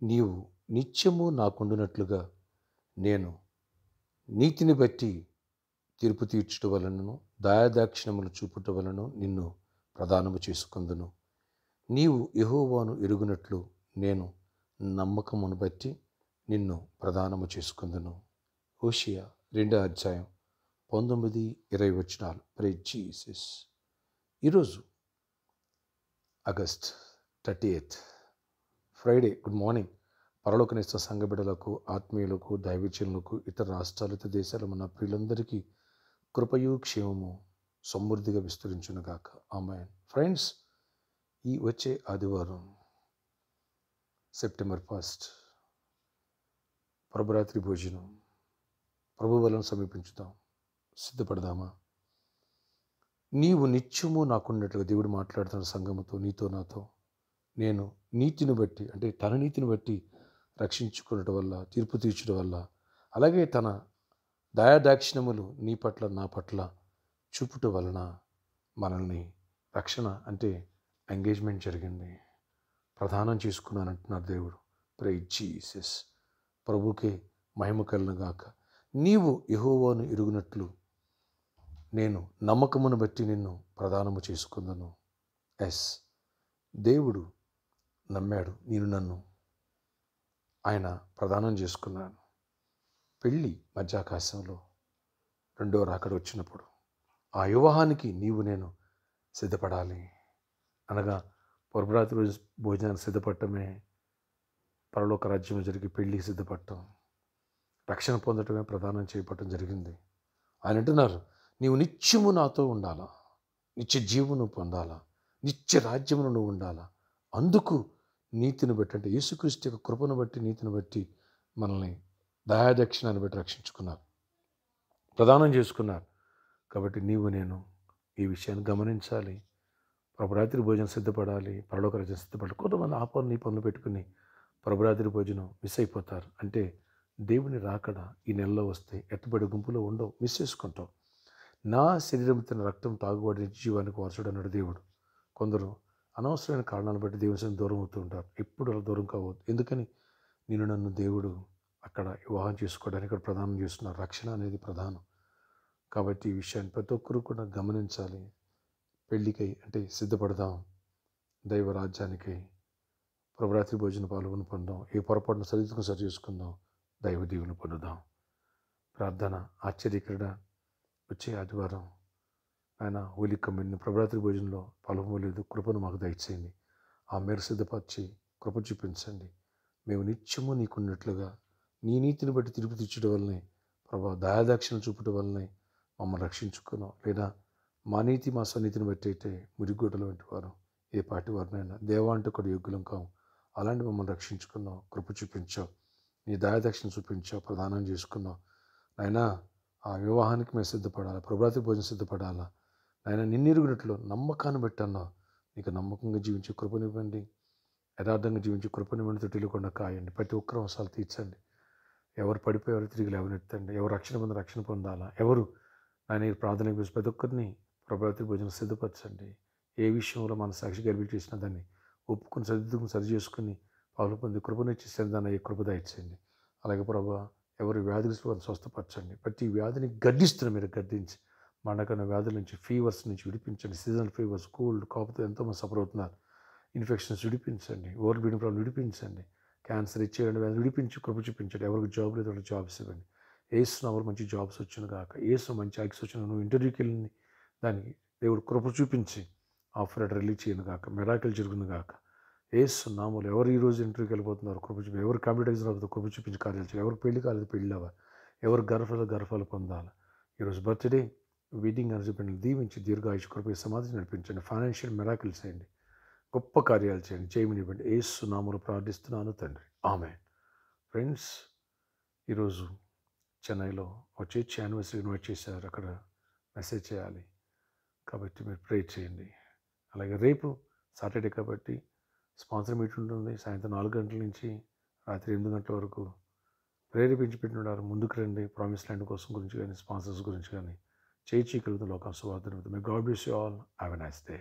నీవు నిత్యము నాకుండునట్లుగా నేను నీతిని బట్టి తీర్పు తీర్చుట వలనను దయాదాక్షిణ్యములు చూపుట వలన నిన్ను ప్రదానము చేసుకుందును. నీవు యెహోవాను ఎరుగునట్లు నేను నమ్మకమును బట్టి నిన్ను ప్రదానము చేసుకుందును. హోషేయ 2:19-20 ప్రైజ్ జీసస్. ఈరోజు ఆగస్ట్ 30 ఫ్రైడే. Good morning. పరలోకనిష్ట సంఘ బిడ్డలకు, ఆత్మీయులకు, దైవజనులకు, ఇతర రాష్ట్రాలు, ఇతర దేశాలు మన ప్రియులందరికీ కృపయు క్షేమము సమృద్ధిగా విస్తరించునుగాక. ఆమేన్. ఫ్రెండ్స్, ఈ వచ్చే ఆదివారం సెప్టెంబర్ 1 ప్రభురాత్రి భోజనం ప్రభు వలన సమీపించుదాం. సిద్ధపడదామా? నీవు నిత్యము నాకున్నట్లుగా దేవుడు మాట్లాడుతున్న సంఘముతో, నీతో నాతో, నేను నీతిని బట్టి, అంటే తన నీతిని బట్టి రక్షించుకున్నట వల్ల, తీర్పు తీర్చడం వల్ల, అలాగే తన దయాదాక్షిణ్యములు నీ పట్ల నా పట్ల చూపుట వలన మనల్ని రక్షణ అంటే ఎంగేజ్మెంట్ జరిగింది, ప్రదానం చేసుకున్నానంటున్నారు దేవుడు. Praise Jesus. ప్రభుకే మహిమ కలుగునుగాక. నీవు యెహోవాను ఎరుగునట్లు నేను నమ్మకమును బట్టి నిన్ను ప్రదానము చేసుకుందును. దేవుడు నమ్మాడు, నేను నన్ను ఆయన ప్రదానం చేసుకున్నాను. పెళ్ళి మధ్యాకాశంలో రెండో రాకడ వచ్చినప్పుడు ఆ వివాహానికి నీవు నేను సిద్ధపడాలి. అనగా ప్రభురాత్రి రోజు భోజనానికి సిద్ధపడటమే పరలోక రాజ్యం జరిగి పెళ్ళికి సిద్ధపడటం, రక్షణ పొందటమే ప్రదానం చేయబడటం జరిగింది. ఆయన అంటున్నారు, నీవు నిత్యము నాతో ఉండాలా, నిత్య జీవను పొందాలా, నిత్య రాజ్యమును నువ్వు ఉండాలా. అందుకు నీతిని బట్టి, అంటే యేసుక్రీస్తు యొక్క కృపను బట్టి, నీతిని బట్టి మనల్ని దయాదక్షిణాన్ని బట్టి రక్షించుకున్నారు, ప్రదానం చేసుకున్నారు. కాబట్టి నీవు నేను ఈ విషయాన్ని గమనించాలి. ప్రభురాత్రి భోజనం సిద్ధపడాలి, పరలోక రాజ్యం సిద్ధపడాలి. కొంతమంది ఆ పనులు ఈ పనులు పెట్టుకుని ప్రభురాత్రి భోజనం మిస్ అయిపోతారు. అంటే దేవుని రాకడ ఈ నెలలో వస్తే ఎట్టబడి గుంపులో ఉండవు, మిస్ చేసుకుంటాం. నా శరీరం తన రక్తం తాగుబడి జీవానికి వారసుడు అన్నాడు దేవుడు. కొందరు అనవసరమైన కారణాలను బట్టి దేవుని దూరం అవుతూ ఉంటారు. ఎప్పుడు అలా దూరం కావద్దు. ఎందుకని నన్ను దేవుడు అక్కడ వివాహం చేసుకోవడానికి ఇక్కడ ప్రదానం చేస్తున్నారు. రక్షణ అనేది ప్రధానం. కాబట్టి ఈ విషయాన్ని ప్రతి ఒక్కరూ కూడా గమనించాలి. పెళ్ళికై అంటే సిద్ధపడదాం, దైవ రాజ్యానికై ప్రభురాత్రి భోజన పాల్గొని పొందాం. ఏ పొరపాటును సరి చేసుకుందాం, దైవ దీవెన పొందుదాం. ప్రార్థన. ఆశ్చర్యకరణ వచ్చే ఆదివారం ఆయన హోలీ కమ్యూనియన్ ప్రభురాత్రి భోజనంలో పాల్గొనలేదు. కృపను మాకు దయచేయండి. ఆ మేర సిద్ధపరిచి కృప చూపించండి. మేము నిత్యము నీకున్నట్లుగా నీ నీతిని బట్టి తిరుపు తీర్చడం వల్లనే, ప్రభా దయాదాక్షిణ చూపటం వల్లనే మమ్మల్ని రక్షించుకున్నాం. లేదా మా నీతి మా సన్నిధిని బట్టి అయితే మురిగొడ్డల వంటి వారు, ఏ పాటి వారినైనా దేవా అంటే కూడా యోగ్యులం కాము. అలాంటి మమ్మల్ని రక్షించుకున్నావు, కృప చూపించావు, నీ దయాదక్షిణ చూపించావు, ప్రదానం చేసుకున్నావు. నాయనా ఆ వివాహానికి మేము సిద్ధపడాలా, ప్రభురాత్రి భోజనం సిద్ధపడాలా. నాయన నిన్నెరుగునట్లు నమ్మకాన్ని బట్టి అన్నావు. నీకు నమ్మకంగా జీవించే కృపనివ్వండి, యథార్థంగా జీవించే కృపనివ్వండి. తొట్టిల్లకుండా కాయండి. ప్రతి ఒక్కరు అవసరాలు తీర్చండి. ఎవరు పడిపోయారో తిరిగి లేవనెత్తండి. ఎవరు రక్షణ పొందాలా, ఎవరు ఆయన ప్రార్థన గురించి ప్రతి ఒక్కరిని ప్రభురాత్రి భోజనం సిద్ధపరచండి. ఏ విషయంలో మన సాక్షి గర్భించి చేసిన దాన్ని ఒప్పుకుని సరిదిద్దుకుని సరి చేసుకుని పాలు పొంది కృపనిచ్చి దాన్ని అయ్యే కృప దయచేయండి. అలాగే ప్రభా ఎవరు వ్యాధిగ్రస్తులు వారిని స్వస్థపరచండి. ప్రతి వ్యాధిని గడ్డిస్తున్న మీరు గద్దించి మండకన్న వ్యాధుల నుంచి, ఫీవర్స్ నుంచి విడిపించండి. సీజనల్ ఫీవర్స్, కోల్డ్, కాపుతో ఎంతోమంది సఫర్ అవుతున్నారు. ఇన్ఫెక్షన్స్ విడిపించండి. ఓవర్ బ్లీడింగ్ ప్రాబ్లం విడిపించండి. క్యాన్సర్ ఇచ్చేయండి, వ్యాధి విడిపించి కృప చూపించండి. ఎవరికి జాబ్ లేదు వాళ్ళకి జాబ్స్ ఇవ్వండి. ఏసున ఎవరు మంచి జాబ్స్ వచ్చును కాక, ఏసు మంచి యాక్స్ వచ్చిన నువ్వు ఇంటర్వ్యూకి వెళ్ళి దానికి దేవుడు కృప చూపించి ఆఫర్ లెటర్ రిలీజ్ చేయను కాక, మెరాకిల్ జరుగును కాక. ఏసు నామూలు ఎవరు ఈరోజు ఇంటర్వ్యూకి వెళ్ళిపోతున్నారు కృప చూపి, ఎవరు కంప్యూటర్ ఎగ్జామ్ అవుతుందో కృప చూపించి కార్యాలు చేయాలి. ఎవరు పెళ్లి కాలేదు పెళ్ళి అవ్వాలి, ఎవరు గర్భాలు పొందాలి. ఈరోజు బర్త్డే, వెడ్డింగ్ అని దీవించి దీర్ఘాయుష్ కృప సమాధి నడిపించండి. ఫైనాన్షియల్ మెరాకిల్స్ చేయండి, గొప్ప కార్యాలు చేయండి, చేయమనివ్వండి. ఏసు నామూలు ప్రార్థిస్తున్నాను తండ్రి, ఆమేన్. ఫ్రెండ్స్, ఈరోజు చెన్నైలో ఒక చర్చ్ యానివర్సరీ ఇన్వైట్ చేశారు. అక్కడ మెసేజ్ చేయాలి కాబట్టి మీరు ప్రే చేయండి. అలాగే రేపు సాటర్డే కాబట్టి స్పాన్సర్ మీట్ ఉంటుంది. సాయంత్రం 4 గంటల నుంచి రాత్రి 8 గంటల వరకు ప్రేరేపించి పెట్టినారు. ముందుకు రండి. ప్రామిస్ ల్యాండ్ కోసం గురించి కానీ, స్పాన్సర్స్ గురించి కానీ చేయించగలుగుతున్న లోకం సువార్తను. May God bless you all. Have a nice day.